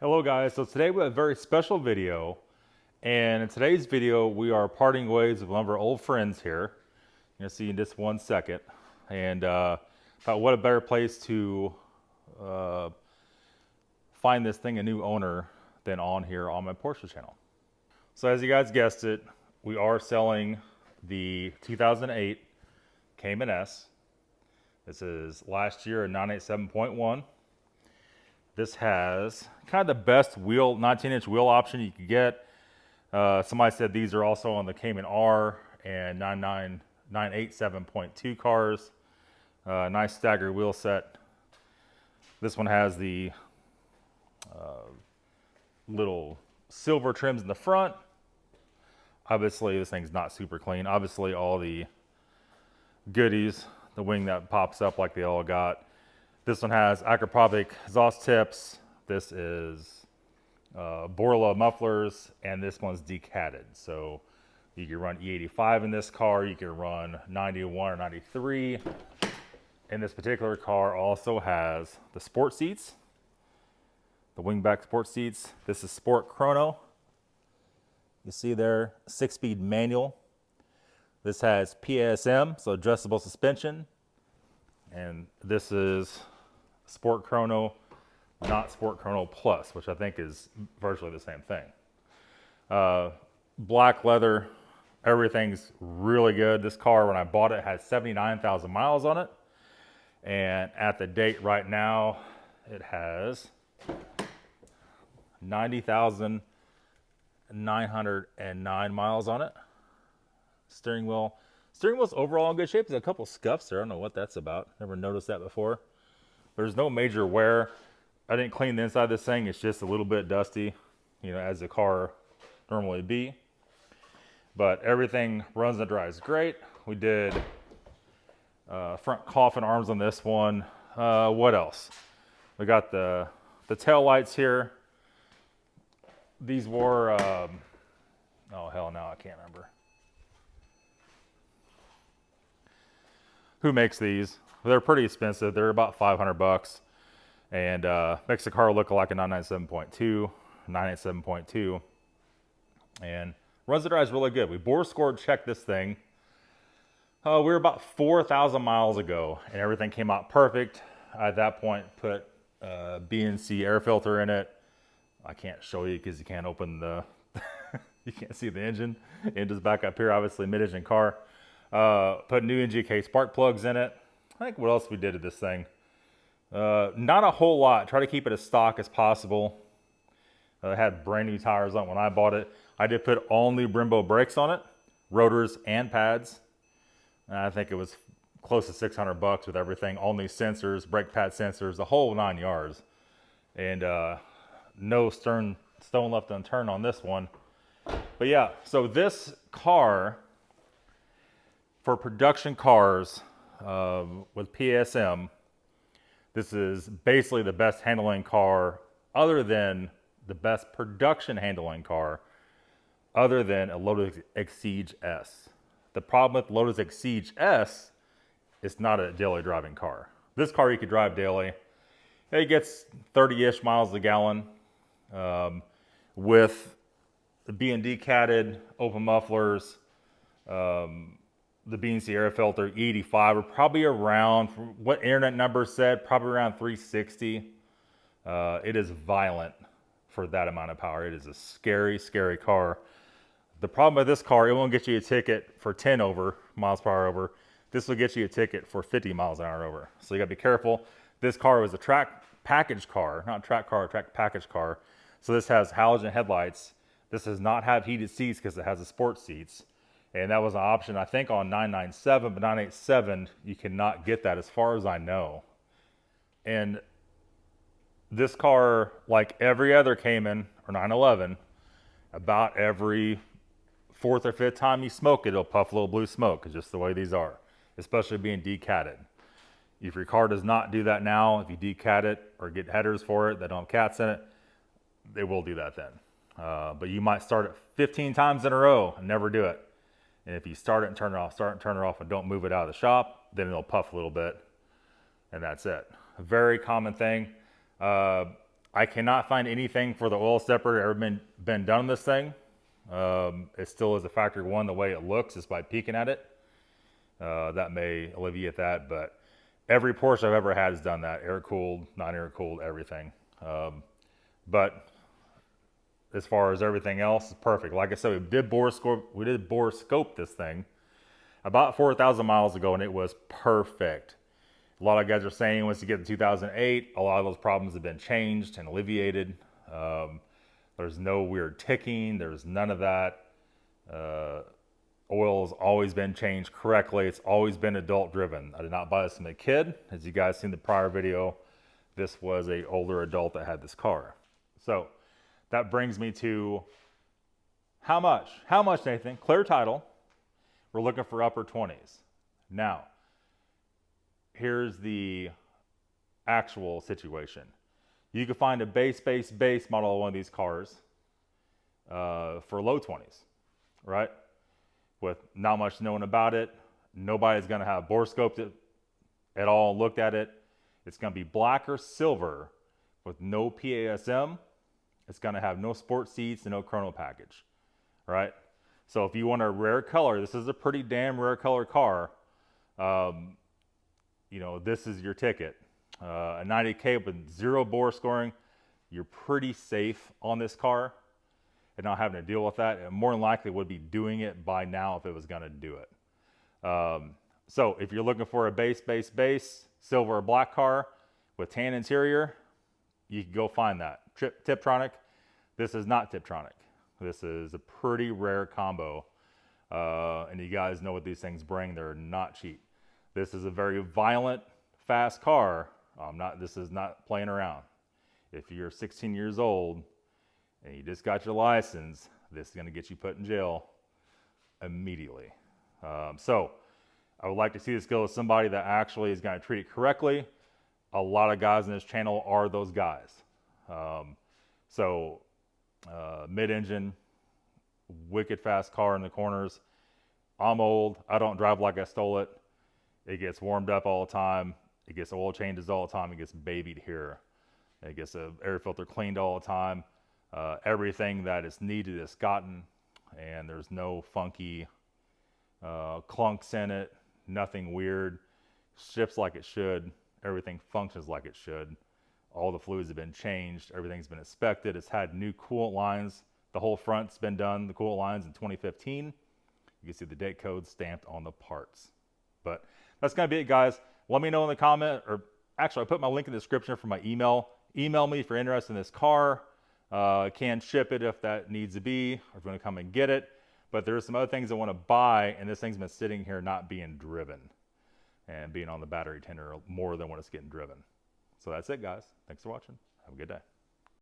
Hello guys, so today we have a very special video, and in today's video we are parting ways with one of our old friends here. You'll see in just 1 second, and thought what a better place to uh, find this thing a new owner than on here on my Porsche channel. So as you guys guessed it, we are selling the 2008 Cayman S. This is last year a 987.1. This has kind of the best wheel, 19-inch wheel option you could get. Somebody said these are also on the Cayman R and 987.2 cars. Nice staggered wheel set. This one has the little silver trims in the front. Obviously, this thing's not super clean. Obviously, all the goodies, the wing that pops up like they all got. This one has acropopic exhaust tips. This is Borla mufflers, and this one's decatted. So you can run E85 in this car. You can run 91 or 93. And this particular car also has the sport seats, the wingback sport seats. This is Sport Chrono. You see there, 6-speed manual. This has PSM, so adjustable suspension. And this is Sport Chrono, not Sport Chrono Plus, which I think is virtually the same thing. Black leather, everything's really good. This car, when I bought it, had 79,000 miles on it. And at the date right now, it has 90,909 miles on it. Steering wheel's overall in good shape. There's a couple scuffs there. I don't know what that's about. Never noticed that before. There's no major wear. I didn't clean the inside of this thing. It's just a little bit dusty, you know, as the car normally be. But everything runs and dries great. We did front coffin arms on this one. What else? We got the tail lights here. These were, oh hell no, I can't remember. Who makes these? They're pretty expensive. They're about 500 bucks, and makes the car look like a 997.2, 987.2, and runs and drives really good. We bore scored checked this thing. We were about 4,000 miles ago, and everything came out perfect. I, at that point, put BNC air filter in it. I can't show you because you can't open the, you can't see the engine. Engine's back up here, obviously mid-engine car. Put new NGK spark plugs in it. I think what else we did to this thing? Not a whole lot. Try to keep it as stock as possible. It had brand new tires on it when I bought it. I did put all new Brembo brakes on it, rotors and pads. And I think it was close to 600 bucks with everything. All new sensors, brake pad sensors, the whole 9 yards. And no stone left unturned on this one. But yeah, so this car, for production cars with PSM, this is basically the best handling car other than the best production handling car other than a Lotus Exige S. The problem with Lotus Exige S, it's not a daily driving car. This car you could drive daily. It gets 30-ish miles a gallon with the B&D catted, open mufflers, the BNC air filter, E85 are probably around, what internet number said, probably around 360. It is violent for that amount of power. It is a scary, scary car. The problem with this car, it won't get you a ticket for 10 miles per hour over. This will get you a ticket for 50 miles an hour over. So you gotta be careful. This car was a track package car, not track car, track package car. So this has halogen headlights. This does not have heated seats because it has the sport seats. And that was an option, I think, on 997, but 987, you cannot get that as far as I know. And this car, like every other Cayman or 911, about every fourth or fifth time you smoke it, it'll puff a little blue smoke. It's just the way these are, especially being decatted. If your car does not do that now, if you decat it or get headers for it that don't have cats in it, they will do that then. But you might start it 15 times in a row and never do it. And if you start it and turn it off, start and turn it off, and don't move it out of the shop, then it'll puff a little bit, and that's it. A very common thing. I cannot find anything for the oil separator ever been done on this thing. It still is a factory one the way it looks just by peeking at it. That may alleviate that, but every Porsche I've ever had has done that. Air cooled, non-air cooled, everything. But as far as everything else, it's perfect. Like I said, we did bore scope this thing about 4,000 miles ago, and it was perfect. A lot of guys are saying once you get to 2008, a lot of those problems have been changed and alleviated. There's no weird ticking. There's none of that. Oil's always been changed correctly. It's always been adult driven. I did not buy this from a kid. As you guys seen the prior video, this was an older adult that had this car. So that brings me to how much? How much, Nathan? Clear title. We're looking for upper 20s. Now, here's the actual situation. You can find a base model of one of these cars for low 20s, right? With not much known about it. Nobody's going to have bore scoped it at all and looked at it. It's going to be black or silver with no PASM. It's going to have no sport seats and no chrono package, right? So if you want a rare color, this is a pretty damn rare color car. You know, this is your ticket. A 90K with 0 bore scoring, you're pretty safe on this car and not having to deal with that. And more than likely would be doing it by now if it was going to do it. So if you're looking for a base, silver or black car with tan interior, you can go find that. Tiptronic, this is not Tiptronic. This is a pretty rare combo. And you guys know what these things bring. They're not cheap. This is a very violent, fast car. This is not playing around. If you're 16 years old and you just got your license, this is going to get you put in jail immediately. So I would like to see this go to somebody that actually is going to treat it correctly. A lot of guys in this channel are those guys. Mid-engine, wicked fast car in the corners. I'm old. I don't drive like I stole it. It gets warmed up all the time. It gets oil changes all the time. It gets babied here. It gets an air filter cleaned all the time. Everything that is needed is gotten, and there's no funky clunks in it. Nothing weird. Ships like it should. Everything functions like it should. All the fluids have been changed. Everything's been inspected. It's had new coolant lines. The whole front's been done, the coolant lines, in 2015. You can see the date code stamped on the parts. But that's going to be it, guys. Let me know in the comment, or actually, I put my link in the description for my email. Email me if you're interested in this car. Can ship it if that needs to be, or if you want to come and get it. But there's some other things I want to buy, and this thing's been sitting here not being driven and being on the battery tender more than when it's getting driven. So that's it, guys. Thanks for watching. Have a good day.